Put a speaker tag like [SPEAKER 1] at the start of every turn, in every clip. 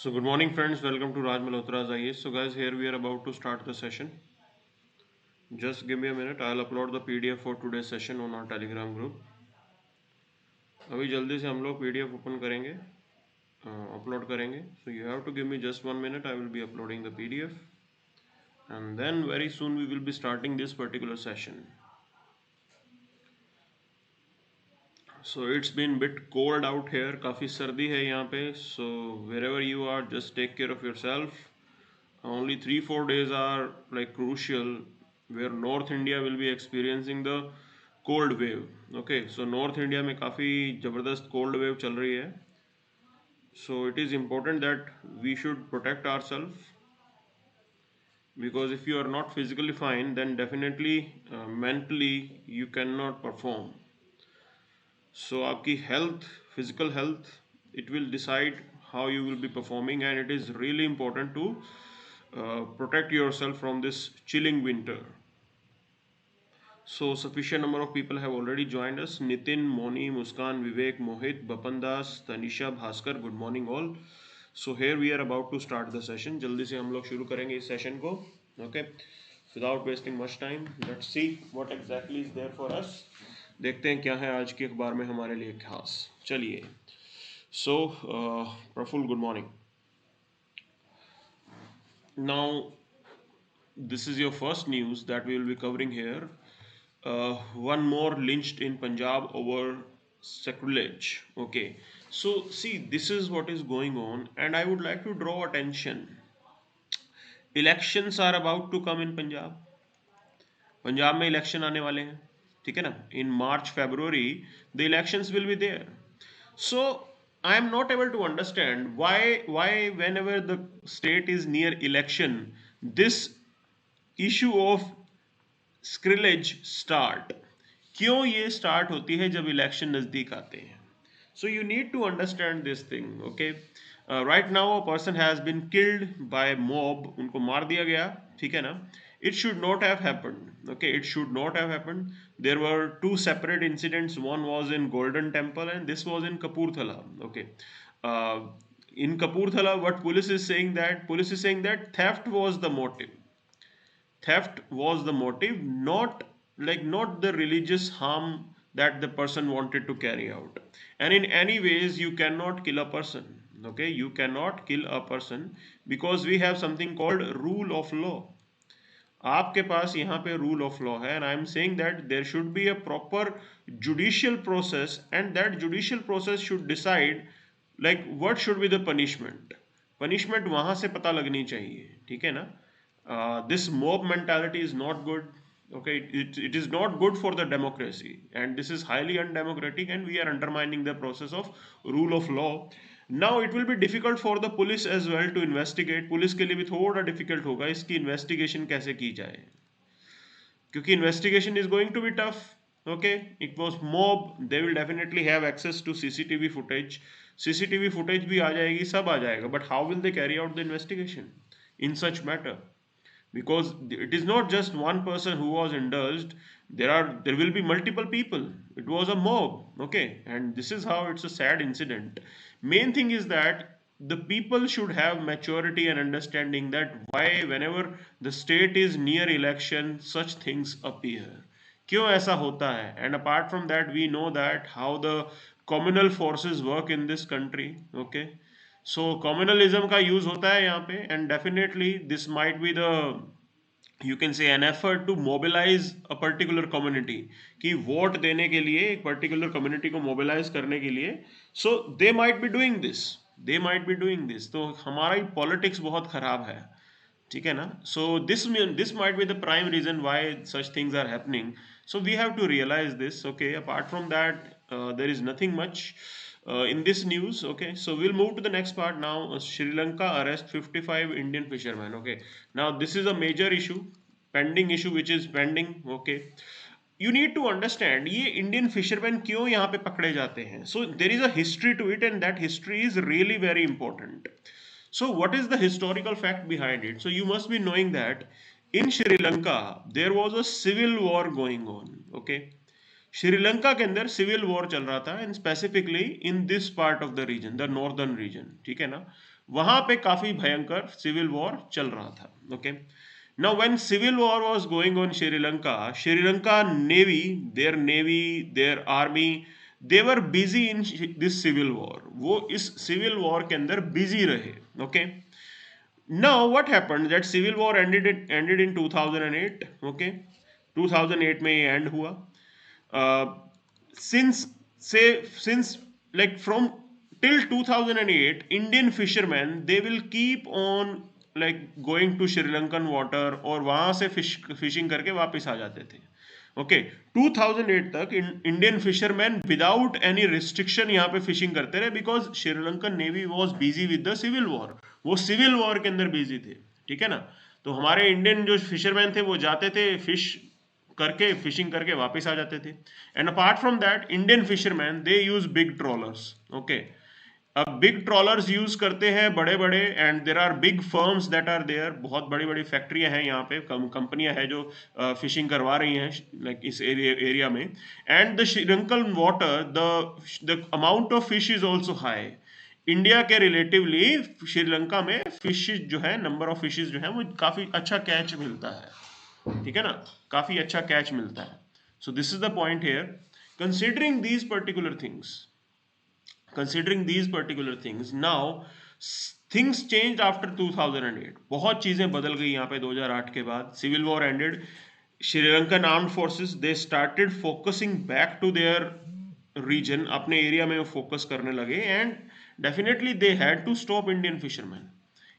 [SPEAKER 1] So good morning friends, welcome to Raj Malhotra IAS. So guys, here we are about to start the session. Just give me a minute, I'll upload the PDF for today's session on our Telegram group. अभी जल्दी से हम लोग PDF open करेंगे, upload करेंगे. So you have to give me just 1 minute, I will be uploading the PDF. And then very soon we will be starting this particular session. So it's been bit cold out here, काफ़ी सर्दी है यहाँ पे. So wherever you are, just take care of yourself. Only 3-4 days are like crucial where North India will be experiencing the cold wave. Okay, so North India में काफ़ी ज़बरदस्त cold wave चल रही है. So it is important that we should protect ourselves, because if you are not physically fine, then definitely mentally you cannot perform. So आपकी health, physical health, it will decide how you will be performing, and it is really important to protect yourself from this chilling winter. So sufficient number of people have already joined us. Nitin, Moni, Muskan, Vivek, Mohit, Bapandas, Tanisha, Bhaskar, good morning all. So here we are about to start the session. जल्दी से हम लोग शुरू करेंगे इस session को. Okay, without wasting much time, let's see what exactly is there for us. देखते हैं क्या है आज के अखबार में हमारे लिए खास. चलिए. So Praful, good morning. Now this is your first news that we will be covering here. One more lynched in Punjab over sacrilege. Okay, so see, this is what is going on, and I would like to draw attention. Elections are about to come in Punjab. Punjab में election आने वाले हैं, ठीक है ना. In March फरवरी the elections will be there. So I am not able to understand why whenever the state is near election, this issue of scrimmage start. क्यों ये स्टार्ट होती है जब इलेक्शन नज़दीक आते हैं. So you need to understand this thing. Okay, right now a person has been killed by mob. उनको मार दिया गया, ठीक है ना. It should not have happened. Okay, it should not have happened. There were two separate incidents. One was in Golden Temple and this was in Kapurthala. Okay, uh, in Kapurthala, what police is saying that theft was the motive. Theft was the motive, not the religious harm that the person wanted to carry out. And in any ways you cannot kill a person. Okay, you cannot kill a person because we have something called rule of law. आपके पास यहाँ पे rule of law है, and I am saying that there should be a proper judicial process, and that judicial process should decide like what should be the punishment. Punishment वहाँ से पता लगनी चाहिए, ठीक है ना. This mob mentality is not good. Okay, it is not good for the democracy, and this is highly undemocratic, and we are undermining the process of rule of law. Now it will be difficult for the police as well to investigate. Police के लिए भी थोड़ा difficult होगा इसकी investigation कैसे की जाए, क्योंकि investigation is going to be tough. Okay, it was mob, they will definitely have access to CCTV footage. CCTV footage भी आ जाएगी, सब आ जाएगा, but how will they carry out the investigation in such matter? Because it is not just one person who was indulged, there will be multiple people. It was a mob. Okay, and this is how it's a sad incident. Main thing is that the people should have maturity and understanding that why whenever the state is near election such things appear, क्यों ऐसा होता है. And apart from that, we know that how the communal forces work in this country. Okay, so communalism का use होता है यहाँ पे, and definitely this might be the, you can say, an effort to mobilize a particular community, कि vote देने के लिए एक particular community को mobilize करने के लिए. So they might be doing this. तो हमारा ही politics बहुत खराब है, ठीक है ना. So this might be the prime reason why such things are happening. So we have to realize this. Okay, apart from that, there is nothing much in this news. Okay, so we'll move to the next part now. Sri Lanka arrest 55 Indian fishermen. Okay, now this is a major issue, pending issue which is pending. Okay, you need to understand ये Indian fisherman क्यों यहाँ पे पकड़े जाते हैं. So there is a history to it, and that history is really very important. So what is the historical fact behind it? So you must be knowing that in Sri Lanka there was a civil war going on. Okay, Sri Lanka के अंदर civil war चल रहा था, and specifically in this part of the region, the northern region, ठीक है ना, वहां पे काफी भयंकर सिविल वॉर चल रहा था. Okay, now when civil war was going on Sri Lanka, Sri Lanka navy, their army, they were busy in this civil war. वो इस सिविल वॉर के अंदर बिजी रहे. Okay, now what happened that civil war ended in 2008. Okay, 2008 में ये end हुआ. Since like from till 2008, Indian fishermen, they will keep on like going to Sri Lankan water, और वहां से फिशिंग करके वापस आ जाते थे. ओके, 2008 तक Indian fisherman without any restriction यहाँ पे फिशिंग करते रहे, because Sri Lankan navy was busy with the civil war. वो सिविल वॉर के अंदर बिजी थे, ठीक है ना. तो हमारे इंडियन जो फिशरमैन थे वो जाते थे फिश करके, फिशिंग करके वापस आ जाते थे. And apart from that, Indian fisherman they use big trawlers. Okay, अब बिग ट्रॉलर्स यूज करते हैं बड़े बड़े, and there are big firms that are there. बहुत बड़ी बड़ी फैक्ट्रियां हैं यहाँ पे, कंपनियां हैं जो फिशिंग करवा रही हैं लाइक इस एरिया में. And the Sri Lankan water, the amount of fish is also high. India के रिलेटिवली श्रीलंका में फिशेज जो है, नंबर ऑफ फिशेज जो है वो काफी अच्छा कैच मिलता है, ठीक है ना, काफी अच्छा कैच मिलता है. So this is the point here. Considering these particular things, now things changed after 2008. बहुत चीजें बदल गई यहाँ पे 2008 के बाद. Civil war ended, Sri Lankan armed forces they started focusing back to their region. अपने एरिया में वो फोकस करने लगे, and definitely they had to stop Indian fisherman.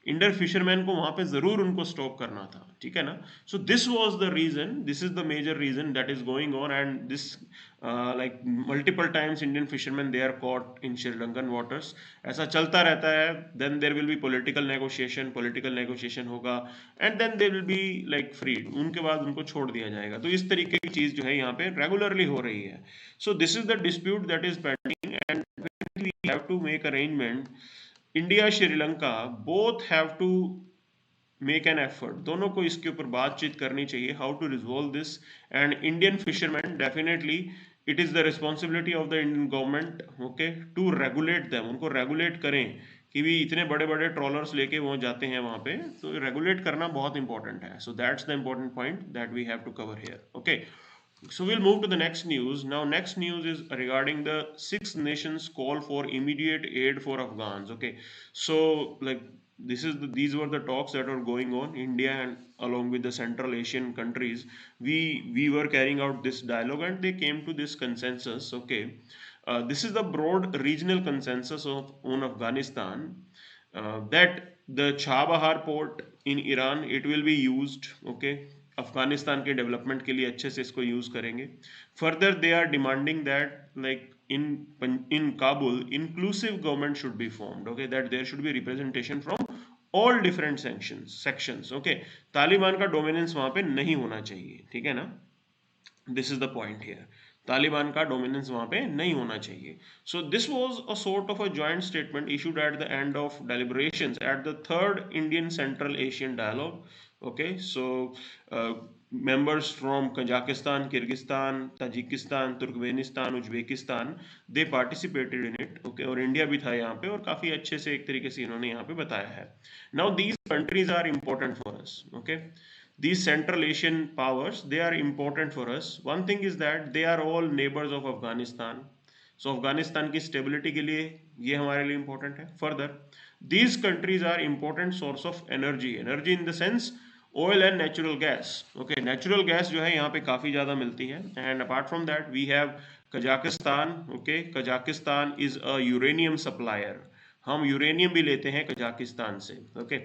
[SPEAKER 1] Indian fisherman को वहां पे जरूर उनको स्टॉप करना था, ठीक है ना. So this was the reason, this is the major reason that is going on, and this like multiple times Indian fisherman they are caught in Sri Lankan waters. ऐसा चलता रहता है. Then there will be political negotiation होगा, and then they will be like freed. उनके बाद उनको छोड़ दिया जाएगा. तो इस तरीके की चीज जो है यहाँ पे रेगुलरली हो रही है. So this is the dispute that is pending, and we have to make arrangement. India, Sri Lanka both have to make an effort. दोनों को इसके ऊपर बातचीत करनी चाहिए, how to resolve this. And Indian fisherman, definitely it is the responsibility of the Indian government, okay, to regulate them. उनको regulate करें कि भी इतने बड़े बड़े ट्रॉलर्स लेके वो जाते हैं वहां पे, तो रेगुलेट करना बहुत इंपॉर्टेंट है. So that's the important point that we have to cover here. Okay, so we'll move to the next news. Now next news is regarding the Six Nations call for immediate aid for Afghans. Okay, so like these were the talks that are going on. India and along with the Central Asian countries, we were carrying out this dialogue, and they came to this consensus. Okay, this is the broad regional consensus on Afghanistan, that the Chabahar port in Iran, it will be used. Okay, Afghanistan के development के लिए अच्छे से इसको use करेंगे. Further they are demanding that like in Kabul inclusive government should be formed. Okay, that there should be representation from all different sections. Okay, Taliban का dominance वहां पे नहीं होना चाहिए, ठीक है ना. This is the point here. Taliban का डोमिनेंस वहां पे नहीं होना चाहिए. सो this was a sort of a joint statement issued at the end of deliberations at the third Indian Central Asian Dialogue. Okay, so members from Kazakhstan, Kyrgyzstan, Tajikistan, Turkmenistan, Uzbekistan, they participated in it. Okay, और India भी था यहाँ पे, और काफी अच्छे से एक तरीके से इन्होंने यहाँ पे बताया है. Now these countries are important for us. Okay, these Central Asian powers, they are important for us. One thing is that they are all neighbors of Afghanistan. So Afghanistan की स्टेबिलिटी के लिए ये हमारे लिए इंपॉर्टेंट है. Further, these countries are important source of energy in the sense oil and natural gas. Okay, natural gas जो है यहाँ पे काफी ज्यादा मिलती है. And apart from that, we have Kazakhstan. Okay, Kazakhstan is a uranium supplier. हम uranium भी लेते हैं कजाकिस्तान से. Okay,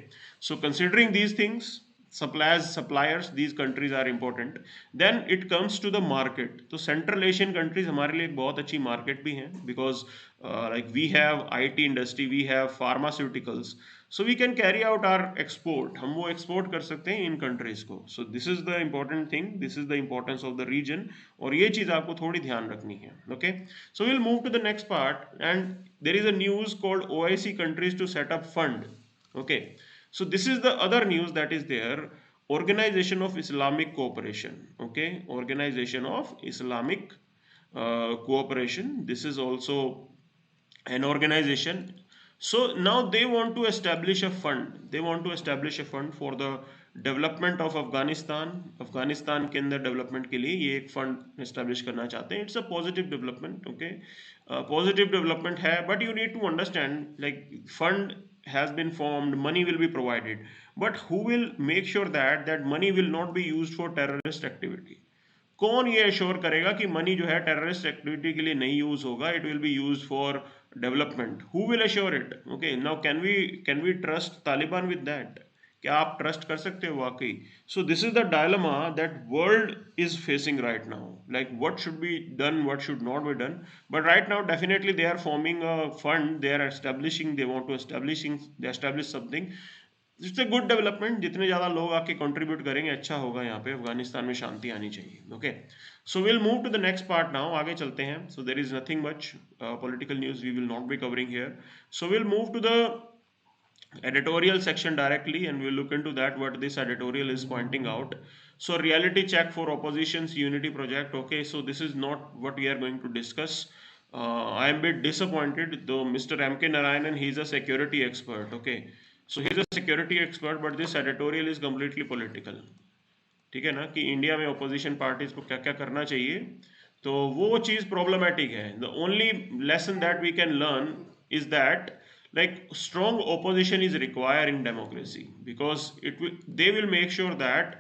[SPEAKER 1] so considering these things, suppliers, these countries are important. Then it comes to the market. तो Central Asian countries हमारे लिए एक बहुत अच्छी market भी हैं, because like we have IT industry, we have pharmaceuticals, so we can carry out our export. हम वो export कर सकते हैं इन countries को. So this is the important thing, this is the importance of the region, और ये चीज आपको थोड़ी ध्यान रखनी है. Okay, so we'll move to the next part, and there is a news called OIC countries to set up fund. Okay, so this is the other news that is there. Organization of Islamic Cooperation. Okay, Organization of Islamic cooperation. This is also an organization. So now they want to establish a fund. They want to establish a fund for the development of Afghanistan. Afghanistan के अंदर development के लिए ये एक fund establish करना चाहते हैं. It's a positive development. Okay, positive development है, but you need to understand like fund has been formed, money will be provided, but who will make sure that that money will not be used for terrorist activity? कौन ये assure करेगा कि money जो है terrorist activity के लिए नहीं use होगा, it will be use for development? Who will assure it? Okay, now can we trust Taliban with that? क्या आप ट्रस्ट कर सकते हो वाकई? So this is the dilemma that world is facing right now. Like what should be done, what should not be done. But right now definitely they are forming a fund, they are establishing, they want to establish something. It's a good development. जितने ज़्यादा लोग आके contribute करेंगे अच्छा होगा. यहाँ पे अफगानिस्तान में शांति आनी चाहिए. Okay, so will move to the next part now. आगे चलते हैं. So there is nothing much political news we will not be covering here. So will move to the editorial section directly, and we'll look into that what this editorial is pointing out. So reality check for opposition's unity project. Okay, so this is not what we are going to discuss. I am a bit disappointed though. Mr. M.K. Narayanan, he's a security expert. Okay, so he's a security expert, but this editorial is completely political. ठीक है ना, कि India में opposition parties को क्या क्या करना चाहिए, तो वो चीज़ प्रॉब्लमेटिक है. The only lesson that we can learn is that like strong opposition is required in democracy, because they will make sure that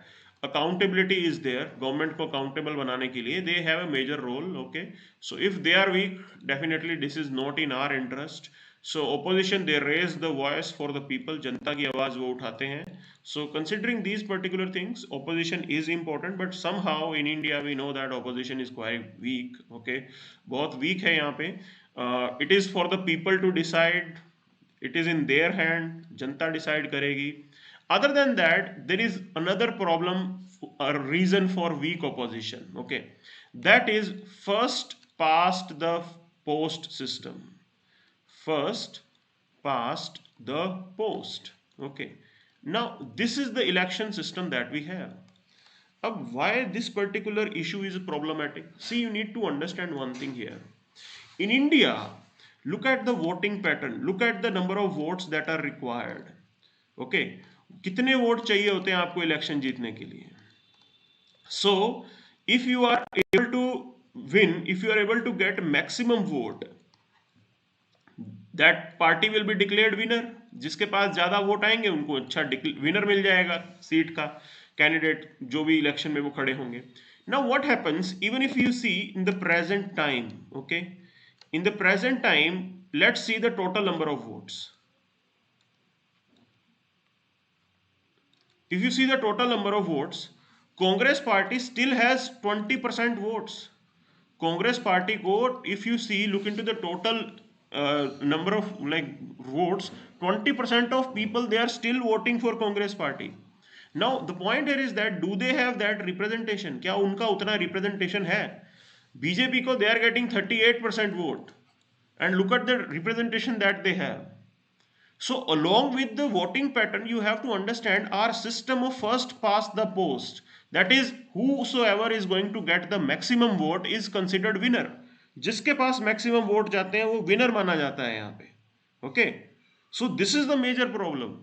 [SPEAKER 1] accountability is there. Government को accountable बनाने के लिए they have a major role. Okay, so if they are weak, definitely this is not in our interest. So opposition, they raise the voice for the people. जनता की आवाज वो उठाते हैं. So considering these particular things, opposition is important, but somehow in India we know that opposition is quite weak. Okay, बहुत weak है यहाँ पे. It is for the people to decide. It is in their hand. Janata decide करेगी. Other than that, there is another problem, a reason for weak opposition. Okay, that is first past the post system. First past the post. Okay, now this is the election system that we have. Why this particular issue is problematic? See, you need to understand one thing here. In India, look at the voting pattern, look at the number of votes that are required. Okay, कितने vote चाहिए होते हैं आपको election जीतने के लिए? So if you are able to win, if you are able to get maximum vote, that party will be declared winner. जिसके पास ज्यादा वोट आएंगे उनको अच्छा विनर मिल जाएगा सीट का, कैंडिडेट जो भी इलेक्शन में वो खड़े होंगे. Now what happens, even if you see in the present time, okay, in the present time, let's see the total number of votes. If you see the total number of votes, Congress party still has 20% votes. Congress party को, if you see, look into the total number of like votes, 20% of people, they are still voting for Congress party. Now the point here is that do they have that representation? क्या उनका उतना representation है? BJP को they are getting 38% vote, and look at the representation that they have. So along with the voting pattern, you have to understand our system of first past the post. That is, whosoever is going to get the maximum vote is considered winner. जिसके पास maximum vote जाते हैं वो winner माना जाता है यहाँ पे. Okay, so this is the major problem.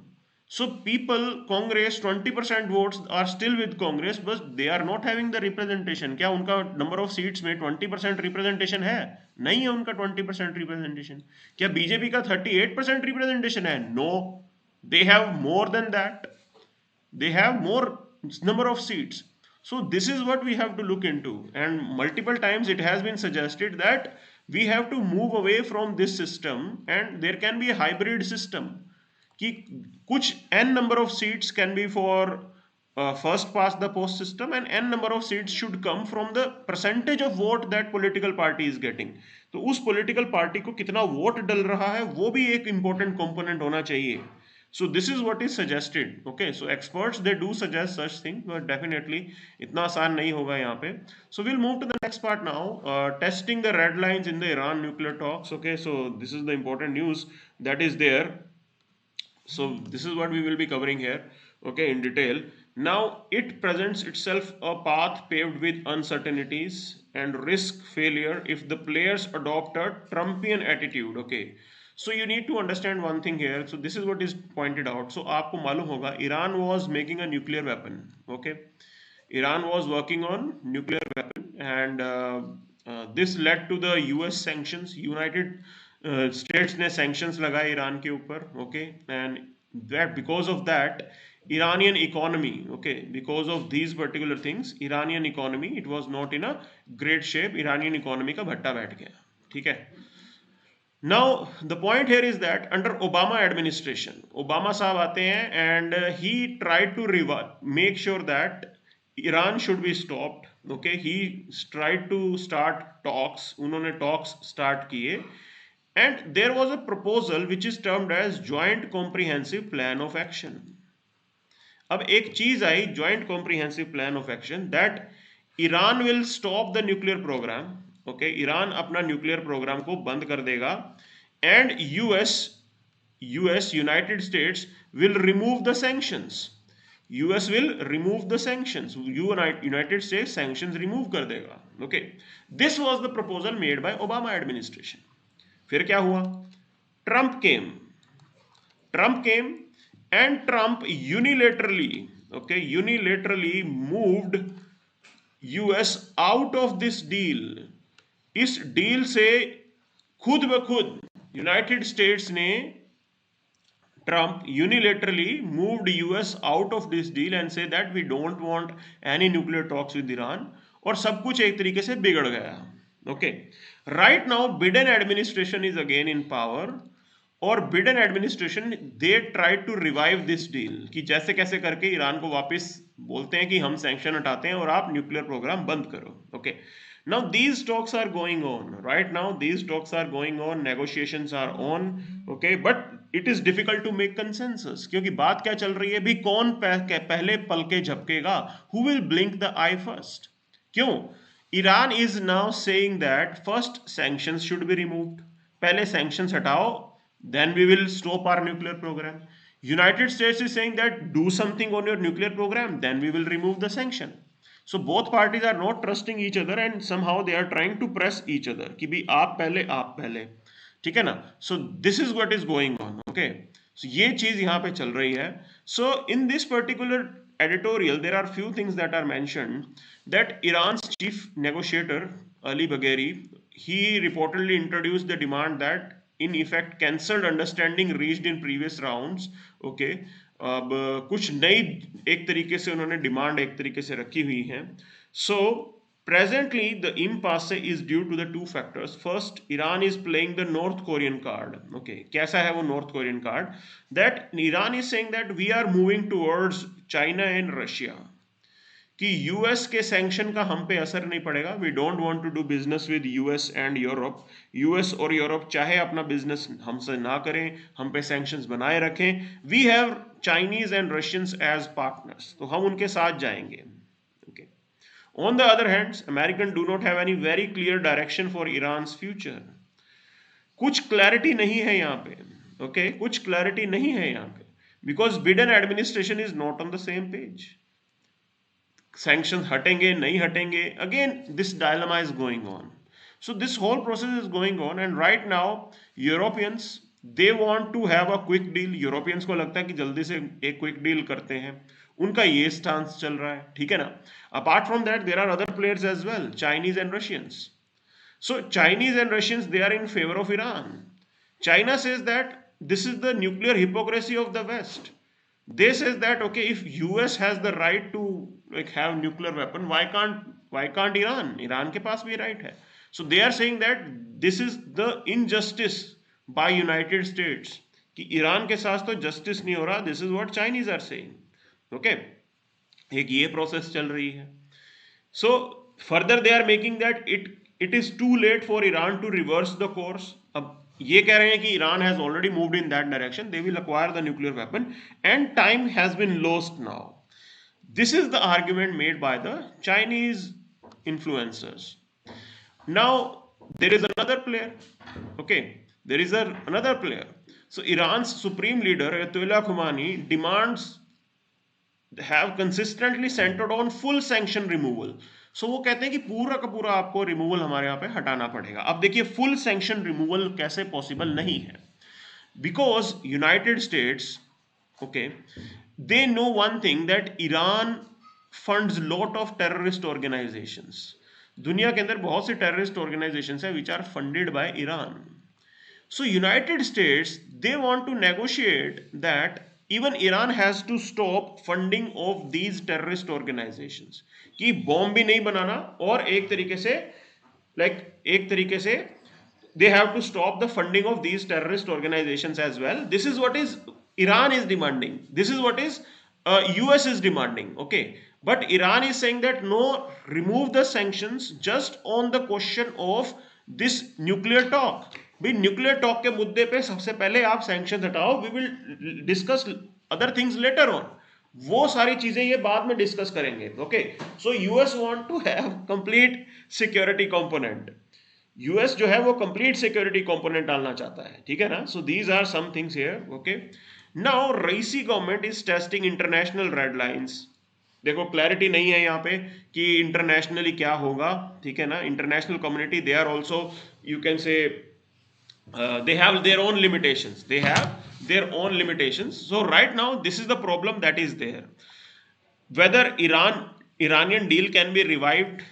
[SPEAKER 1] So people, Congress, 20% votes are still with Congress, but they are not having the representation. क्या उनका number of seats में 20% representation है? नहीं है उनका 20% representation. क्या बीजेपी का 38% representation है? No, they have more than that. They have more number of seats. So this is what we have to look into, and multiple times it has been suggested that we have to move away from this system and there can be a hybrid system. कि कुछ n number of seats can be for first past the post system, and n number of seats should come from the percentage of vote that political party is getting. तो उस political party को कितना vote डल रहा है वो भी एक important component होना चाहिए. So this is what is suggested. Okay, so experts, they do suggest such thing, but definitely इतना आसान नहीं होगा यहाँ पे. So we'll move to the next part now. Testing the red lines in the Iran nuclear talks. Okay, so this is the important news that is there. So this is what we will be covering here, okay, in detail. Now it presents itself a path paved with uncertainties and risk failure if the players adopt a Trumpian attitude, okay. So you need to understand one thing here. So this is what is pointed out. So आपको मालूम होगा Iran was making a nuclear weapon, okay. Iran was working on nuclear weapon, and this led to the US sanctions. United States ने sanctions लगाए Iran के ऊपर, okay, and that because of that Iranian economy, okay, because of these particular things, Iranian economy, it was not in a great shape. Iranian economy का भट्टा बैठ गया, ठीक है. Now the point here is that under Obama administration, Obama साहब आते हैं and he tried to make sure that Iran should be stopped. Okay, he tried to start talks. उन्होंने talks start किए, and there was a proposal which is termed as Joint Comprehensive Plan of Action. अब एक चीज आई, Joint Comprehensive Plan of Action, that Iran will stop the nuclear program. Okay, Iran अपना nuclear programme को बंद कर देगा, and US United states will remove the sanctions. US will remove the sanctions, United states sanctions remove कर देगा. Okay, this was the proposal made by Obama administration. फिर क्या हुआ? Trump came and Trump unilaterally moved US out of this deal. इस deal से खुद ब खुद यूनाइटेड स्टेट्स ने, Trump unilaterally moved US out of this deal and say that we don't want any nuclear talks with Iran, और सब कुछ एक तरीके से बिगड़ गया. Okay, right now Biden administration is again in power, और Biden administration they tried to revive this deal, कि जैसे कैसे करके ईरान को वापस बोलते हैं कि हम सैंक्शन हटाते हैं और आप न्यूक्लियर प्रोग्राम बंद करो. Okay, now these talks are going on right now, these talks are going on, negotiations are on, okay, but it is difficult to make consensus. क्योंकि बात क्या चल रही है भी, कौन पहले पल के झपकेगा, who will blink the eye first. क्यों? Iran is now saying that first sanctions should be removed, पहले sanctions हटाओ, then we will stop our nuclear program. United States is saying that do something on your nuclear program, then we will remove the sanction. So both parties are not trusting each other and somehow they are trying to press each other कि भी आप पहले, ठीक है ना. So this is what is going on. Okay, so ये चीज यहाँ पे चल रही है. So in this particular editorial there are few things that are mentioned, that Iran's chief negotiator Ali Bagheri, he reportedly introduced the demand that in effect cancelled understanding reached in previous rounds. Okay, अब कुछ नई एक तरीके से उन्होंने demand एक तरीके से रखी हुई है. So presently the impasse is due to the two factors. First, Iran is playing the North Korean card. Okay, कैसा है वो North Korean card? That Iran is saying that we are moving towards China and Russia, कि US के sanction का हम पे असर नहीं पड़ेगा. We don't want to do business with US and Europe. US और यूरोप चाहे अपना बिजनेस हमसे ना करें, हम पे सैंक्शंस बनाए रखें. We have Chinese and Russians as partners, तो हम उनके साथ जाएंगे. Okay, on the other hand American do not have any very clear direction for Iran's future. कुछ क्लैरिटी नहीं है यहाँ पे. ओके, कुछ क्लैरिटी नहीं है यहाँ पे, because Biden administration is not on the same page. Sanctions हटेंगे नहीं हटेंगे, again this dilemma is going on. So this whole process is going on, and right now Europeans, they want to have a quick deal. Europeans को लगता है कि जल्दी से एक क्विक डील करते हैं, उनका ये स्टांस चल रहा है, ठीक है ना. Apart from that there are other players as well, Chinese and Russians. So Chinese and Russians, they are in favor of Iran. China says that this is the nuclear hypocrisy of the West. They says that okay, if US has the right to like have nuclear weapon, why can't Iran के पास भी right है. So they are saying that this is the injustice by United States, कि Iran के साथ तो justice नहीं हो रहा. This is what Chinese are saying. Okay, एक ये process चल रही है. So further they are making that it is too late for Iran to reverse the course. अब ये कह रहे हैं कि Iran has already moved in that direction, they will acquire the nuclear weapon and time has been lost now. This is the argument made by the Chinese influencers. Now there is another player. Okay, there is another player. So Iran's supreme leader Ayatollah Khomeini demands have consistently centered on full sanction removal. So वो कहते हैं कि पूरा का पूरा आपको removal हमारे यहाँ पे हटाना पड़ेगा. अब देखिए फुल सैंक्शन रिमूवल कैसे पॉसिबल नहीं है, because United states, okay, they know one thing, that Iran funds lot of terrorist organizations. दुनिया के अंदर बहुत से टेररिस्ट ऑर्गेनाइजेशंस हैं which are funded by Iran. So United States, they want to negotiate that even Iran has to stop funding of these terrorist organizations. कि bomb भी नहीं बनाना, और एक तरीके से they have to stop the funding of these terrorist organizations as well. This is what is Iran is demanding. This is what is US is demanding. Okay, but Iran is saying that no, remove the sanctions just on the question of this nuclear talk. भाई nuclear talk के मुद्दे पे सबसे पहले आप sanction हटाओ, we will discuss other things later on. वो सारी चीजें ये बाद में डिस्कस करेंगे. Okay, so US want to have complete security component. US जो है वो कंप्लीट सिक्योरिटी कंपोनेंट डालना चाहता है, ठीक है ना. So these are some things here. Okay, now Raisi government is testing international red lines. देखो क्लैरिटी नहीं है यहाँ पे कि इंटरनेशनली क्या होगा, ठीक है ना. International community, they are also, you can say, they have their own limitations. They have their own limitations. So right now this is the problem that is there. Whether Iranian deal can be revived,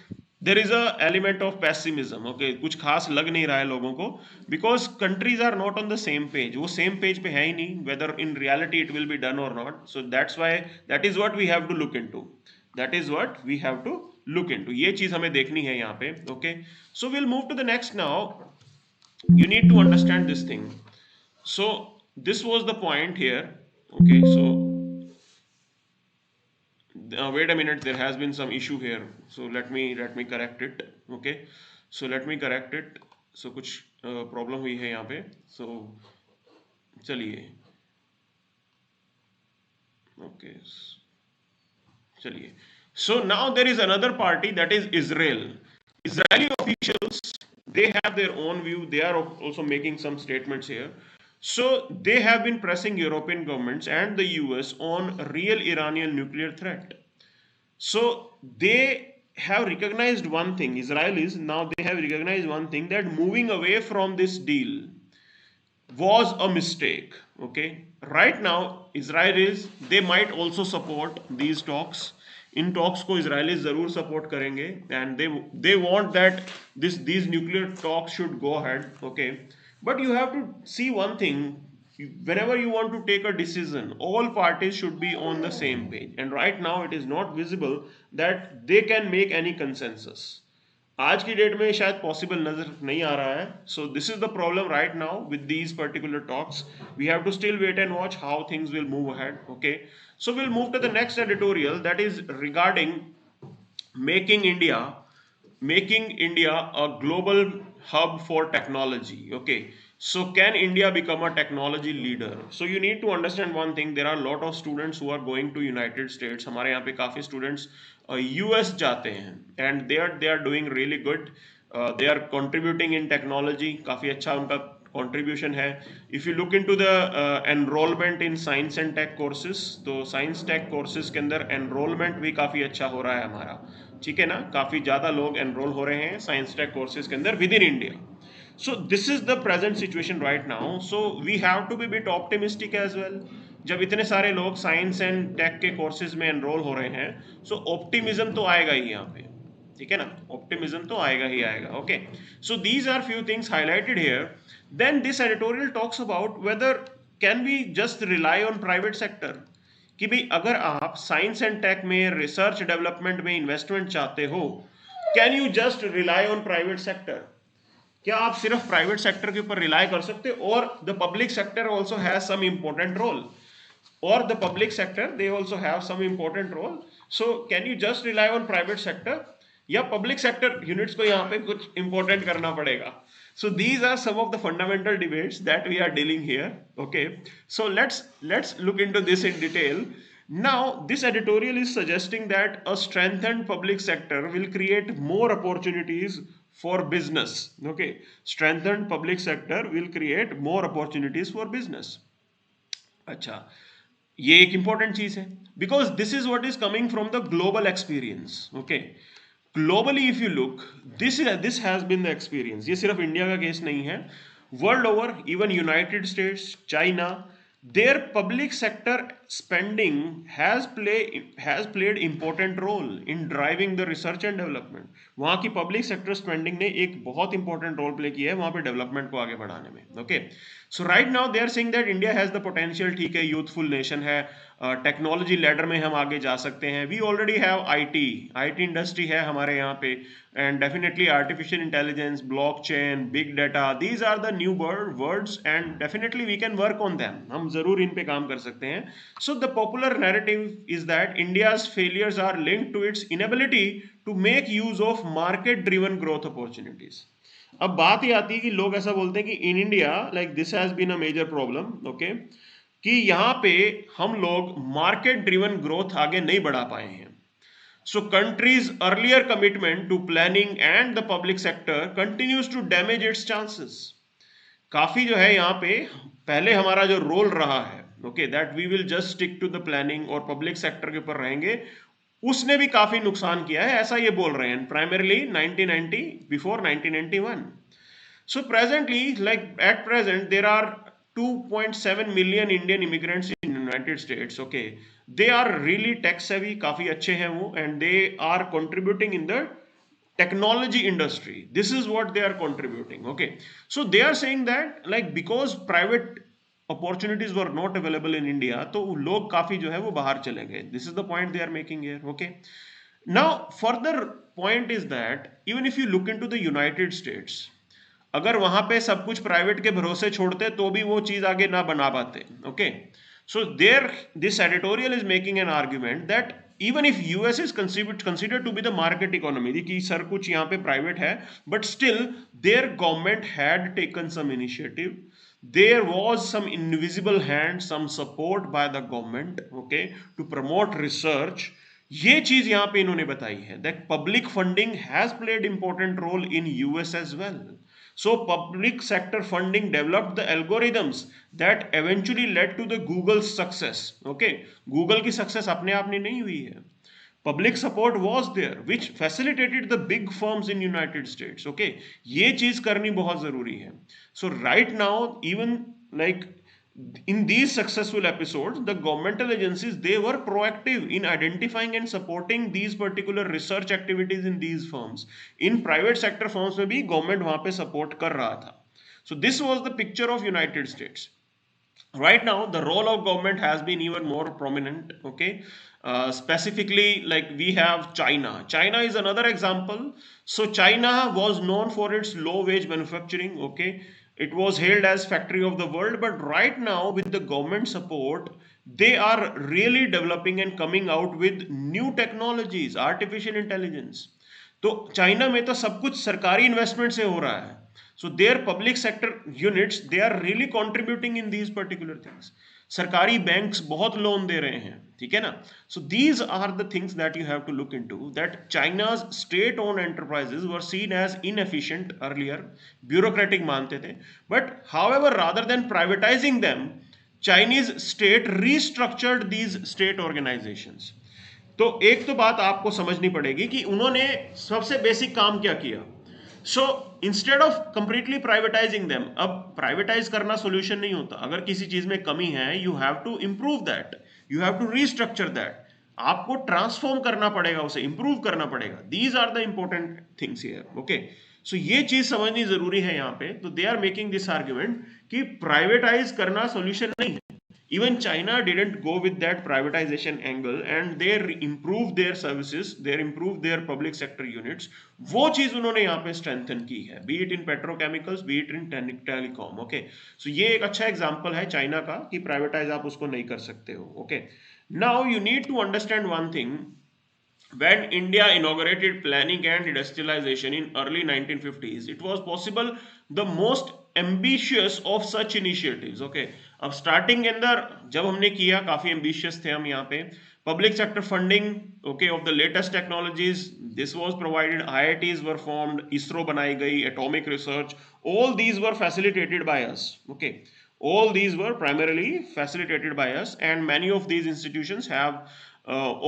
[SPEAKER 1] there is a element of pessimism. Okay, कुछ खास लग नहीं रहा है लोगों को, because countries are not on the same page. वो same page पे है ही नहीं, whether in reality it will be done or not. So that's why, that is what we have to look into. That is what we have to look into. ये चीज हमें देखनी है यहाँ पे. Okay, so we'll move to the next now. You need to understand this thing. So this was the point here. Okay, so wait a minute, there has been some issue here, so let me correct it. Okay, so let me correct it. So कुछ problem हुई है यहाँ पे. So चलिए, okay, चलिए. So now there is another party, that is Israel. Israeli officials, they have their own view. They are also making some statements here. So they have been pressing European governments and the US on real Iranian nuclear threat. So they have recognized one thing, Israelis, now they have recognized one thing, that moving away from this deal was a mistake. Okay, right now Israelis, they might also support these talks. In talks को Israeli जरूर support करेंगे, and they want that these nuclear talks should go ahead. Okay, but you have to see one thing, whenever you want to take a decision, all parties should be on the same page, and right now it is not visible that they can make any consensus. आज की date में शायद possible नजर नहीं आ रहा है. So this is the problem right now with these particular talks. We have to still wait and watch how things will move ahead. Okay, so will move to the next editorial, that is regarding making India a global hub for technology. Okay, so can India become a technology leader? So you need to understand one thing, there are a lot of students who are going to United States. हमारे यहाँ पे काफी students US जाते हैं, and they are doing really good. They are contributing in technology. काफी अच्छा उनका contribution है. If you look into the enrollment in science and tech courses, तो science tech courses के अंदर enrollment भी काफी अच्छा हो रहा है हमारा, ठीक है ना. काफी ज्यादा लोग एनरोल हो रहे हैं साइंस टेक कोर्सेज के अंदर within India. So this is the present situation right now. So we have to be bit optimistic as well. जब इतने सारे लोग साइंस एंड टेक के कोर्सेज में एनरोल हो रहे हैं, सो ऑप्टिमिज्म तो आएगा ही यहाँ पे, ठीक है ना. ऑप्टिमिज्म तो आएगा ही आएगा. Okay, so these are few things highlighted here. Then this editorial talks about whether can we just rely on private sector, कि भाई अगर आप साइंस एंड टेक में रिसर्च डेवलपमेंट में इन्वेस्टमेंट चाहते हो, can you just rely on private sector? क्या आप सिर्फ प्राइवेट सेक्टर के ऊपर रिलाई कर सकते हो? और the public sector also has some important role, और the public sector they also have some important role. So can you just rely on private sector, या पब्लिक सेक्टर यूनिट्स को यहाँ पे कुछ इंपॉर्टेंट करना पड़ेगा? So these are some of the fundamental debates that we are dealing here. Okay, so let's look into this in detail. Now this editorial is suggesting that a strengthened public sector will create more opportunities for business. Okay, strengthened public sector will create more opportunities for business. अच्छा, ये एक important चीज है, because this is what is coming from the global experience. Okay, globally if you look, this has been the experience. ये सिर्फ India का case नहीं है, world over, even United States, China, their public sector spending has played important role in driving the research and development. वहाँ की public sector spending ने एक बहुत important role play किया है वहाँ पे development को आगे बढ़ाने में. Okay, so right now they are saying that India has the potential. ठीक है, youthful nation है, टेक्नोलॉजी लैडर में हम आगे जा सकते हैं. We already have IT industry है हमारे यहाँ पे, and definitely artificial intelligence, blockchain, big data, these are the new words and definitely we can work on them. हम जरूर इन पे काम कर सकते हैं. So the popular narrative is that India's failures are linked to its inability to make use of market driven growth opportunities. अब बात ये आती है कि लोग ऐसा बोलते हैं कि in India like this has been a major problem. Okay, कि यहां पे हम लोग मार्केट ड्रिवन ग्रोथ आगे नहीं बढ़ा पाए हैं. So countries earlier commitment to planning and the public sector continues to damage its chances. काफी जो है यहाँ पे पहले हमारा जो रोल रहा है, okay, that we will just stick to the planning और पब्लिक सेक्टर के ऊपर रहेंगे, उसने भी काफी नुकसान किया है, ऐसा ये बोल रहे हैं. Primarily 1990 before 1991. So presently, like at present, there are 2.7 million Indian immigrants in United States. Okay, they are really tech savvy, काफी अच्छे हैं वो, and they are contributing in the technology industry. This is what they are contributing. Okay, so they are saying that like because private opportunities were not available in India, तो लोग काफी जो है वो बाहर चले गए. This is the point they are making here. Okay, now further point is that even if you look into the United States, अगर वहां पे सब कुछ प्राइवेट के भरोसे छोड़ते तो भी वो चीज आगे ना बना पाते. Okay, so there this editorial is making an argument that even if US is considered to be the market economy, कि सर कुछ यहाँ पे प्राइवेट है, but still there government had taken some initiative. There was some invisible hand, some support by the government, okay, to promote research. ये चीज यहाँ पे इन्होंने बताई है that public funding has played important role in US as well. So public sector funding developed the algorithms that eventually led to the Google's success. Okay, Google की success अपने आप में नहीं हुई है. Public support was there which facilitated the big firms in United States. Okay, ये चीज करनी बहुत जरूरी है. So right now even like in these successful episodes, the governmental agencies, they were proactive in identifying and supporting these particular research activities in these firms. In private sector firms में भी government वहाँ पे support कर रहा था. So this was the picture of United States. Right now the role of government has been even more prominent. Okay, specifically like we have China is another example. So China was known for its low wage manufacturing. Okay, it was hailed as factory of the world, but right now with the government support they are really developing and coming out with new technologies, artificial intelligence. तो China में तो सब कुछ सरकारी investment से हो रहा है. So their public sector units, they are really contributing in these particular things. सरकारी बैंक्स बहुत लोन दे रहे हैं, ठीक है ना. So these are the things that you have to look into, that China's state-owned enterprises were seen as inefficient earlier, bureaucratic मानते थे, but however rather than privatizing them, Chinese state restructured these state organizations. तो एक तो बात आपको समझनी पड़ेगी कि उन्होंने सबसे बेसिक काम क्या किया. So instead of completely privatising them, अब प्राइवेटाइज करना सोल्यूशन नहीं होता. अगर किसी चीज में कमी है, you have to improve that, you have to restructure that. आपको ट्रांसफॉर्म करना पड़ेगा, उसे इंप्रूव करना पड़ेगा. These are the important things here. Okay, so ये चीज समझनी जरूरी है यहाँ पे. तो they are making this argument कि प्राइवेटाइज करना सोल्यूशन नहीं है. Even China didn't go with that privatization angle and they improved their services, they improved their public sector units. वो चीज उन्होंने यहाँ पे strengthen की है, be it in petrochemicals, be it in telecom. Okay, so ये एक अच्छा example है चाइना का कि प्राइवेटाइज आप उसको नहीं कर सकते हो. Okay, now you need to understand one thing. When India inaugurated planning and industrialization in early 1950s, it was possible the most ambitious of such initiatives. Okay, अब स्टार्टिंग के अंदर जब हमने किया, काफी एम्बिशियस थे हम यहाँ पे। Public sector funding, okay, of the latest technologies, this was provided, IITs were formed, ISRO बनाई गई, atomic research, all these were facilitated by us, okay, all these were primarily facilitated by us, and many of these institutions have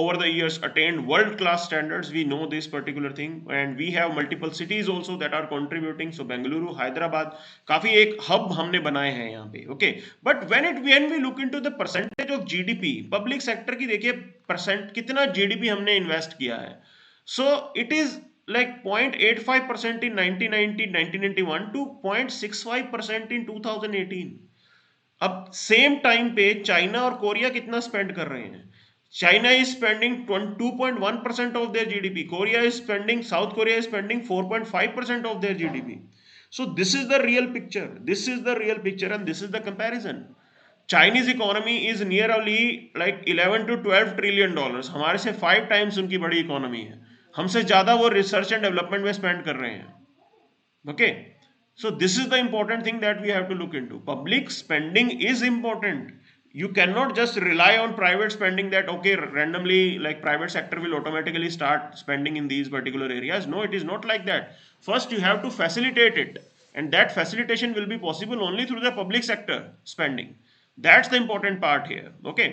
[SPEAKER 1] over the years attained world class standards. We know this particular thing, and we have multiple cities also that are contributing. So Bengaluru, Hyderabad, काफी एक hub हमने बनाए हैं यहाँ पे, okay. But when we look into the percentage of GDP, public sector की देखिए percent कितना GDP हमने invest किया है. So it is like 0.85% in 1990 1991 to 0.65% in 2018. अब सेम टाइम पे चाइना और कोरिया कितना स्पेंड कर रहे हैं? China is spending 2.1% of their GDP, Korea is spending, south Korea is spending 4.5% of their GDP. So this is the real picture, this is the real picture and this is the comparison. Chinese economy is nearly like 11 to 12 trillion dollars, हमारे से 5 times उनकी बड़ी economy है. हमसे ज्यादा वो research and development में spend कर रहे हैं, okay. So this is the important thing that we have to look into. Public spending is important. You cannot just rely on private spending that okay, randomly like private sector will automatically start spending in these particular areas. No, it is not like that. First you have to facilitate it, and that facilitation will be possible only through the public sector spending. That's the important part here, okay.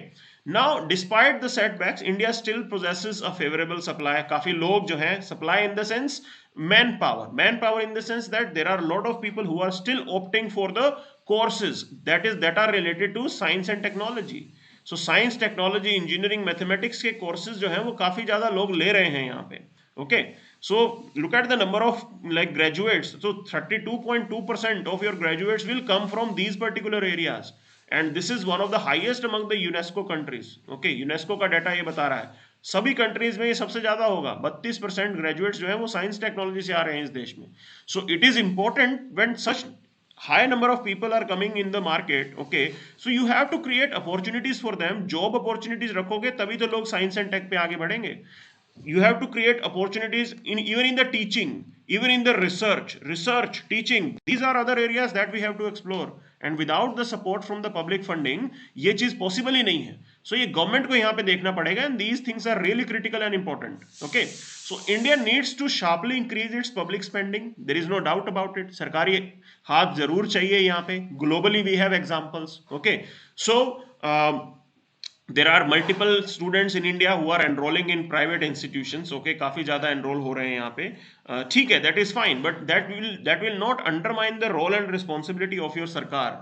[SPEAKER 1] Now despite the setbacks, India still possesses a favorable supply. काफी लोग जो हैं, supply in the sense manpower in the sense that there are a lot of people who are still opting for the courses that are related to science and technology. So science, technology, engineering, mathematics के courses जो हैं वो काफी ज्यादा लोग ले रहे हैं यहाँ पे, okay. So look at the number of like graduates. So 32.2% of your graduates will come from these particular areas, and this is one of the highest among the UNESCO countries, okay. UNESCO का data ये बता रहा है सभी countries में ये सबसे ज्यादा होगा. 32% ग्रेजुएट्स जो है वो साइंस टेक्नोलॉजी से आ रहे हैं इस देश में. So it is important when such high number of people are coming in the market, okay, so you have to create opportunities for them. job opportunities रखोगे तभी तो लोग साइंस एंड टेक पे आगे बढ़ेंगे. You have to create opportunities in even in the teaching, even in the research, teaching. These are other areas that we have to explore, and without the support from the public funding ये चीज possible ही नहीं है. So ये government को यहाँ पे देखना पड़ेगा, and these things are really critical and important, okay. So India needs to sharply increase its public spending. There is no doubt about it. सरकारी हाथ जरूर चाहिए यहाँ पे. Globally we have examples, okay. So there are multiple students in India who are enrolling in private institutions, okay. काफी ज्यादा enroll हो रहे हैं यहाँ पे, ठीक है, that is fine, but that will not undermine the role and responsibility of your सरकार.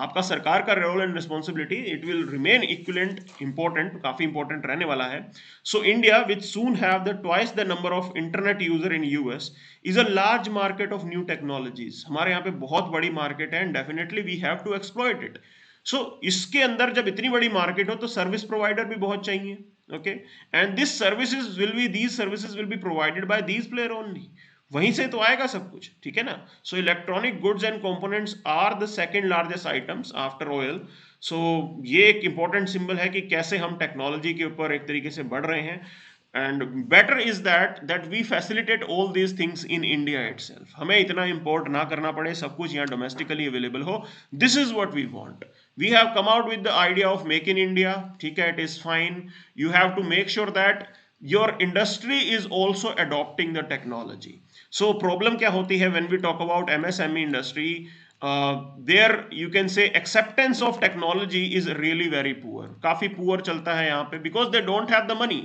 [SPEAKER 1] आपका सरकार का role and responsibility it will remain equivalent, important, काफी इंपॉर्टेंट रहने वाला है. So India which soon have the twice the number of internet user in US is a large market of new technologies. हमारे यहाँ पे बहुत बड़ी मार्केट है, and definitely we have to exploit it. So इसके अंदर जब इतनी बड़ी मार्केट हो तो सर्विस प्रोवाइडर भी बहुत चाहिए, okay, and this services will be provided by these player only. वहीं से तो आएगा सब कुछ, ठीक है ना. So electronic goods and components are the second largest items after oil. So ये एक इंपॉर्टेंट सिंबल है कि कैसे हम टेक्नोलॉजी के ऊपर एक तरीके से बढ़ रहे हैं. And better is that we facilitate all these things in India itself. हमें इतना इंपोर्ट ना करना पड़े, सब कुछ यहाँ डोमेस्टिकली अवेलेबल हो. This is what we want. We have come out with the idea of make in India, ठीक है, it is fine. You have to make sure that your industry is also adopting the technology. So problem क्या होती है when we talk about MSME industry, there you can say acceptance of technology is really very poor. काफी poor चलता है यहाँ पे because they don't have the money.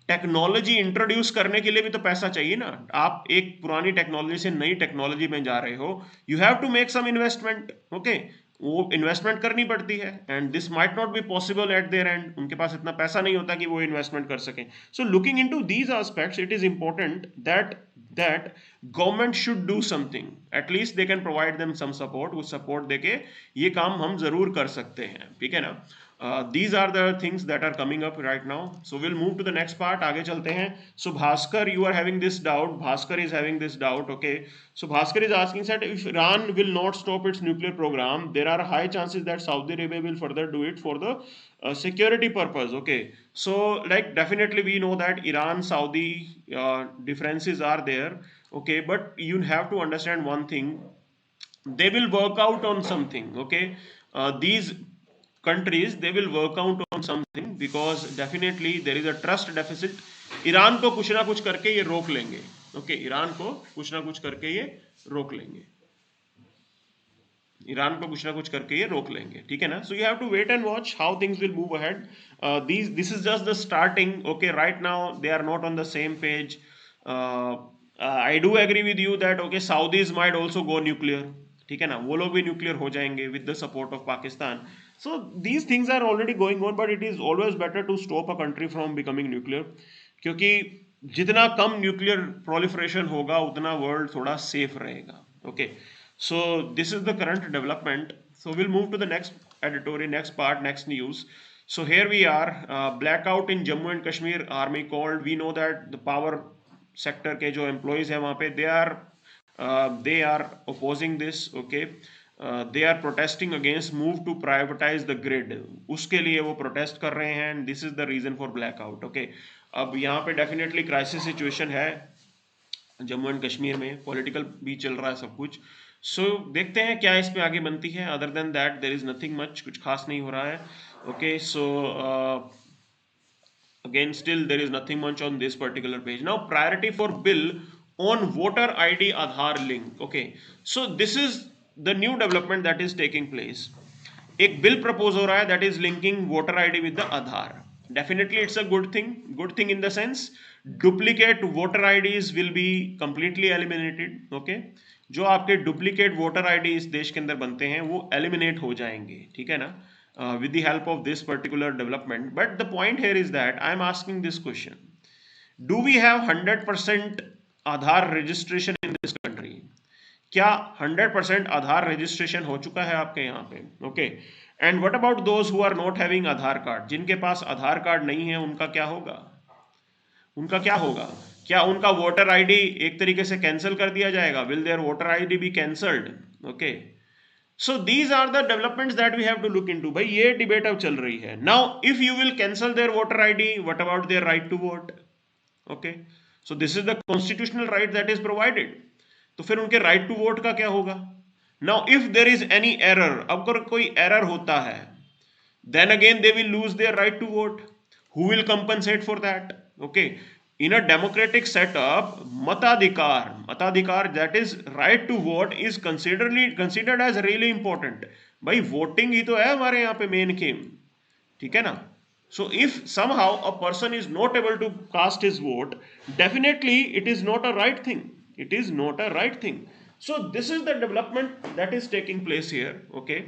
[SPEAKER 1] Technology introduce करने के लिए भी तो पैसा चाहिए ना. आप एक पुरानी टेक्नोलॉजी से नई टेक्नोलॉजी में जा रहे हो, you have to make some investment, okay. वो इन्वेस्टमेंट करनी पड़ती है, and this might not be possible at their end. उनके पास इतना पैसा नहीं होता कि वो इन्वेस्टमेंट कर सकें. So looking into these aspects it is important that government should do something. At least they can provide them some support. उस सपोर्ट देके ये काम हम जरूर कर सकते हैं, ठीक है ना. These are the things that are coming up right now. So we'll move to the next part. आगे चलते हैं. So Bhaskar, you are having this doubt. Bhaskar is having this doubt. Okay. So Bhaskar is asking that if Iran will not stop its nuclear program, there are high chances that Saudi Arabia will further do it for the security purpose. Okay. So like definitely we know that Iran Saudi differences are there. Okay. But you have to understand one thing. They will work out on something. Okay. These countries, they will work out on something, because definitely there is a trust deficit. Iran को कुछ ना कुछ करके ये रोक लेंगे. Okay, Iran को कुछ ना कुछ करके ये रोक लेंगे. ईरान को कुछ ना कुछ करके ये रोक लेंगे, ठीक है ना. So you have to wait and watch how things will move ahead. This is just the starting. Okay, right now they are not on the same page. I do agree with you that okay Saudis might also go nuclear, ठीक है ना, वो लोग भी nuclear हो जाएंगे with the support of Pakistan. So these things are already going on, but it is always better to stop a country from becoming nuclear, क्योंकि जितना कम न्यूक्लियर प्रोलिफरेशन होगा उतना वर्ल्ड थोड़ा सेफ रहेगा. Okay, so this is the current development. So we'll move to the next editorial, next part, next news. So here we are, blackout in Jammu and Kashmir, army called. We know that the power sector के जो employees हैं वहाँ पे they are opposing this. Okay, they are protesting against move to privatize the grid. उसके लिए वो protest कर रहे हैं, and this is the reason for blackout. Okay, अब यहाँ पे definitely crisis situation है जम्मू एंड कश्मीर में, पॉलिटिकल भी चल रहा है सब कुछ. सो देखते हैं क्या इसमें आगे बनती है. Other than that there is nothing much, कुछ खास नहीं हो रहा है. Okay, so again still there is nothing much on this particular page. Now priority for bill on voter ID Aadhaar link. Okay, so this is the new development that is taking place. एक bill propose हो रहा है that is linking voter ID with the Aadhaar. Definitely it's a good thing in the sense duplicate voter IDs will be completely eliminated. Okay, जो आपके duplicate voter ID इस देश के अंदर बनते हैं वो एलिमिनेट हो जाएंगे, ठीक है ना, with the help of this particular development. But the point here is that I am asking this question: do we have 100% Aadhaar registration in this country? क्या 100% आधार रजिस्ट्रेशन हो चुका है आपके यहाँ पे? Okay, and what about those who are not having Aadhaar card? जिनके पास आधार card नहीं है उनका क्या होगा? उनका क्या होगा? क्या उनका वोटर आईडी एक तरीके से कैंसिल कर दिया जाएगा? Will their voter ID be cancelled? Okay, so these are the developments that we have to look into. भाई ये डिबेट अब चल रही है. Now if you will cancel their voter ID, what about their right to vote? Okay, so this is the constitutional right that is provided. तो फिर उनके right to vote का क्या होगा? Now if there is any error, अगर कोई error होता है, then again they will lose their right to vote. Who will compensate for that? Okay, in a democratic setup मताधिकार that is right to vote is considered as really important. भाई voting ही तो है हमारे यहाँ पे मेन गेम, ठीक है ना. So if somehow a person is not able to cast his vote, definitely it is not a right thing. It is not a right thing. So this is the development that is taking place here. Okay,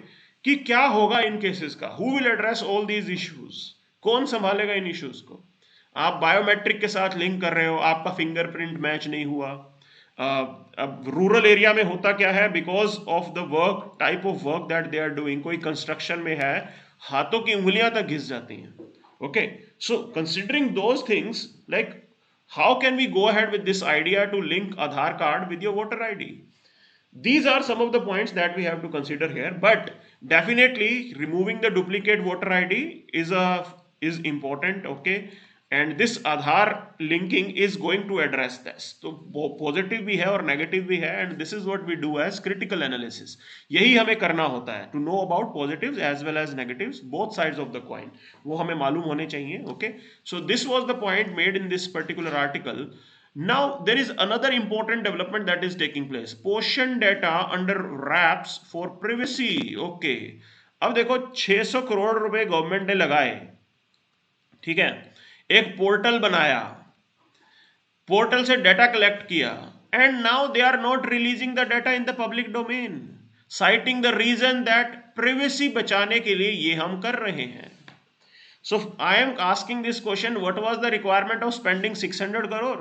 [SPEAKER 1] कि क्या होगा इन cases का? Who will address all these issues? कौन संभालेगा इन issues को? आप biometric के साथ लिंक कर रहे हो, आपका फिंगरप्रिंट मैच नहीं हुआ. अब रूरल एरिया में होता क्या है, because of the work type of work that they are doing, कोई कंस्ट्रक्शन में है, हाथों की उंगलियां तक घिस जाती हैं. Okay, so considering those things, like how can we go ahead with this idea to link Aadhaar card with your voter ID? These are some of the points that we have to consider here. But definitely removing the duplicate voter ID is important. Okay, and this Aadhaar linking is going to address this. तो positive भी है और negative भी है, and this is what we do as critical analysis. यही हमें करना होता है, to know about positives as well as negatives, both sides of the coin. वो हमें मालूम होने चाहिए. Okay, so this was the point made in this particular article. Now there is another important development that is taking place. Portion data under wraps for privacy. Okay, अब देखो 600 करोड़ रुपए government ने लगाए, ठीक है, एक पोर्टल बनाया, पोर्टल से डाटा कलेक्ट किया, and now they are not releasing the data in the public domain, citing the reason that privacy बचाने के लिए ये हम कर रहे हैं. So I am asking this question, what was the requirement of spending 600 crore?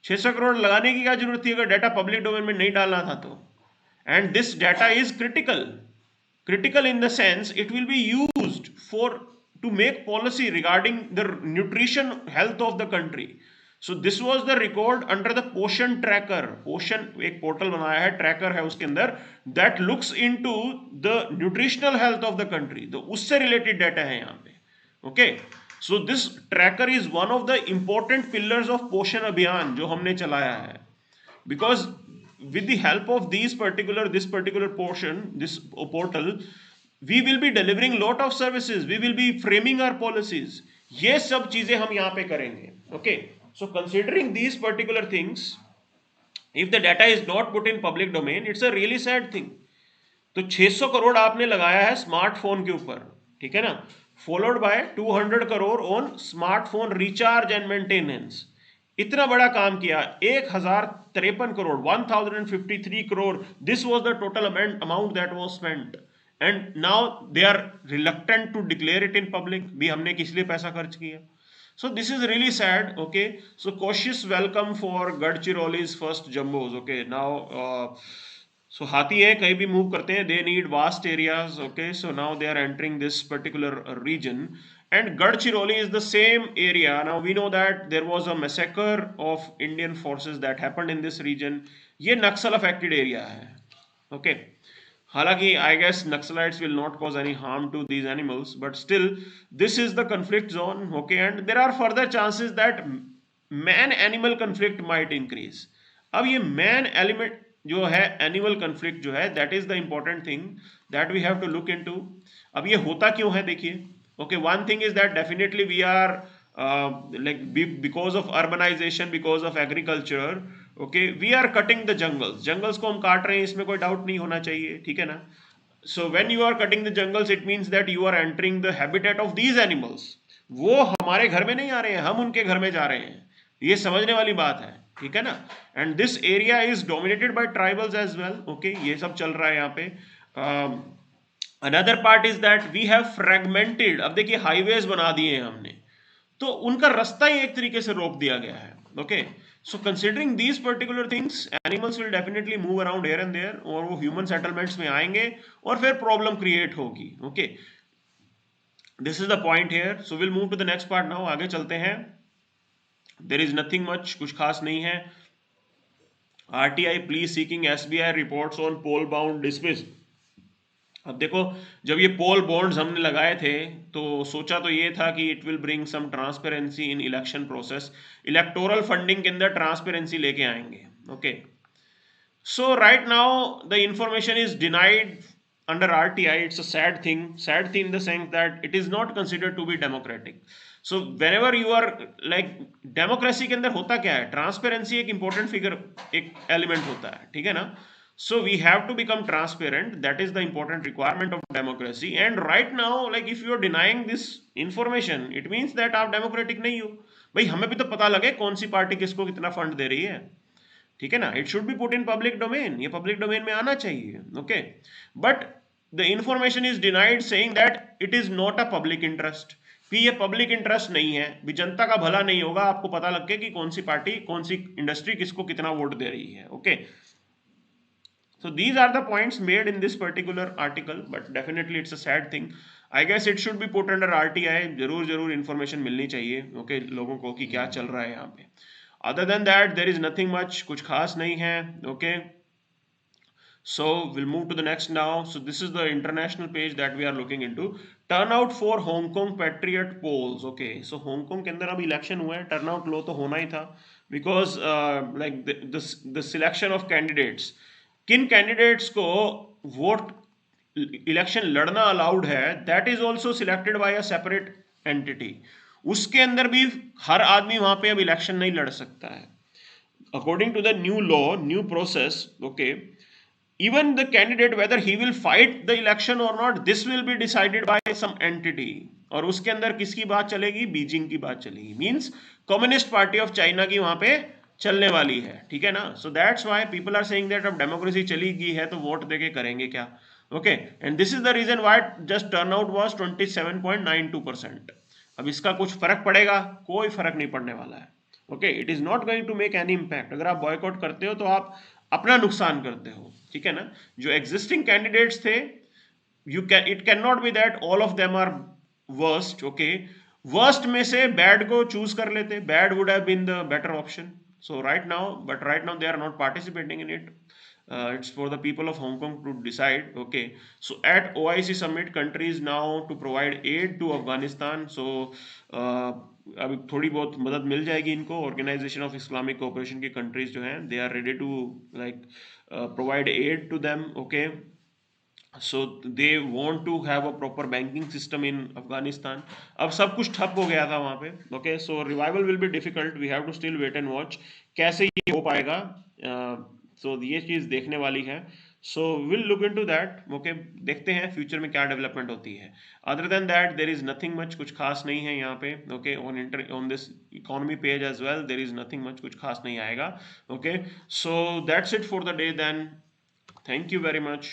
[SPEAKER 1] 600 crore लगाने की क्या जरूरत थी अगर डाटा पब्लिक डोमेन में नहीं डालना था तो? And this data is critical in the sense it will be used to make policy regarding the nutrition health of the country. So this was the record under the Poshan tracker. Poshan एक portal बनाया है, tracker है उसके अंदर, that looks into the nutritional health of the country. तो उससे related data है यहाँ पे. Okay, so this tracker is one of the important pillars of पोषण अभियान जो हमने चलाया है, because with the help of this particular portion, this portal, we will be delivering lot of services, we will be framing our policies, ये सब चीजें हम यहां पे करेंगे. Okay, so considering these particular things, if the data is not put in public domain, it's a really sad thing. तो 600 करोड़ आपने लगाया है स्मार्टफोन के ऊपर, ठीक है ना, followed by 200 crore on smartphone recharge and maintenance. इतना बड़ा काम किया, 1053 crore, 1053 crore, this was the total amount that was spent. And now they are reluctant to declare it in public, भी हमने किस लिए पैसा खर्च किया. So this is really sad. Okay, so cautious welcome for Gadchiroli's first jumbos. Okay, now so हाथी है, कहीं भी मूव करते हैं, they need vast areas. Okay, so now they are entering this particular region, and Gadchiroli is the same area. Now we know that there was a massacre of Indian forces that happened in this region. ये नक्सल affected area है. Okay, हालांकि I guess Naxalites will not cause any harm to these animals, but still this is the conflict zone. Okay, and there are further chances that man animal conflict might increase. अब ये man element जो है, animal conflict जो है, that is the important thing that we have to look into. अब ये होता क्यों है, देखिए. Okay, one thing is that definitely we are like because of urbanization, because of agriculture, okay, we are cutting the jungles. Jungles को हम काट रहे हैं, इसमें कोई डाउट नहीं होना चाहिए, ठीक है ना. So when you are cutting the jungles, it means that you are entering the habitat of these animals. वो हमारे घर में नहीं आ रहे हैं, हम उनके घर में जा रहे हैं. ये समझने वाली बात है, ठीक है ना. And this area is dominated by tribals as well. Okay, ये सब चल रहा है यहाँ पे. Another part is that we have fragmented. अब देखिए, हाईवेज बना दिए हैं हमने, तो उनका रास्ता ही एक तरीके से रोक दिया गया है. Okay, so considering these particular things, animals will definitely move around here and there, और वो human settlements में आएंगे और फिर problem create होगी. Okay, this is the point here. So we'll move to the next part now. आगे चलते हैं. There is nothing much, कुछ खास नहीं है. RTI please seeking SBI reports on poll bound dismiss. अब देखो, जब ये पोल बॉन्ड्स हमने लगाए थे, तो सोचा तो ये था कि it will bring some transparency in election process, electoral funding के अंदर ट्रांसपेरेंसी लेके आएंगे. Okay, so right now the information is denied under RTI. It's a sad thing in the sense that it is not considered to be democratic. So whenever you are like, democracy के अंदर होता क्या है, transparency एक important figure, एक element होता है, ठीक है ना. So we have to become transparent. That is the important requirement of democracy. And right now, like if you are denying this information, it means that आप democratic नहीं हो. भाई, हमें भी तो पता लगे कौन सी पार्टी किसको कितना फंड दे रही है, ठीक है ना. It should be put in public domain, ये पब्लिक डोमेन में आना चाहिए. Okay, but the information is denied saying that it is not a public interest. कि ये पब्लिक इंटरेस्ट नहीं है, भी जनता का भला नहीं होगा आपको पता लग के कि कौन सी पार्टी, कौन सी इंडस्ट्री किसको कितना वोट दे रही है. Okay, so these are the points made in this particular article, but definitely it's a sad thing. I guess it should be put under RTI. जरूर information मिलनी चाहिए, okay, लोगों को कि क्या चल रहा है यहाँ पे. Other than that, there is nothing much, कुछ खास नहीं है. Okay, so we'll move to the next now. So this is the international page that we are looking into. Turnout for Hong Kong Patriot polls. Okay, so Hong Kong के अंदर अब election हुआ है, turnout लो तो होना ही था, because like the selection of candidates, किन candidates को वोट इलेक्शन लड़ना अलाउड है, that is also selected by a separate entity. उसके अंदर भी हर आदमी वहां पे अब इलेक्शन नहीं लड़ सकता है. According to the new law, new process, okay, even the candidate whether he will fight the election or not, this will be decided by some entity. और उसके अंदर किसकी बात चलेगी, बीजिंग की बात चलेगी. Means communist party of China की वहां पे चलने वाली है, ठीक है ना. So that's why people are saying that अब डेमोक्रेसी चली गई है तो वोट देके करेंगे क्या. Okay, and this is the reason why just turnout was 27.92%. अब इसका कुछ फर्क पड़ेगा, कोई फर्क नहीं पड़ने वाला है. Okay, it is not going to make any impact. अगर आप बॉयकॉट करते हो तो आप अपना नुकसान करते हो, ठीक है ना. जो एग्जिस्टिंग कैंडिडेट्स थे, it can not be that all of them are worst. Okay, worst में से बैड को चूज कर लेते, bad would have been the better option. So right now they are not participating in it. It's for the people of Hong Kong to decide. Okay, so at OIC summit, countries now to provide aid to Afghanistan. So अभी थोड़ी बहुत मदद मिल जाएगी इनको. Organisation of Islamic cooperation की countries जो हैं, they are ready to like provide aid to them. Okay, so they want to have a proper banking system in Afghanistan. अब सब कुछ ठप हो गया था वहाँ पे. Okay, so revival will be difficult, we have to still wait and watch कैसे ये हो पाएगा. सो ये चीज़ देखने वाली है. So will look in to that. Okay, देखते हैं फ्यूचर में क्या डेवलपमेंट होती है. Other than that there is nothing much, कुछ खास नहीं है यहाँ पे. Okay, on this economy page as well there is nothing much, कुछ खास नहीं आएगा. Okay, so that's it for the day then. Thank you very much.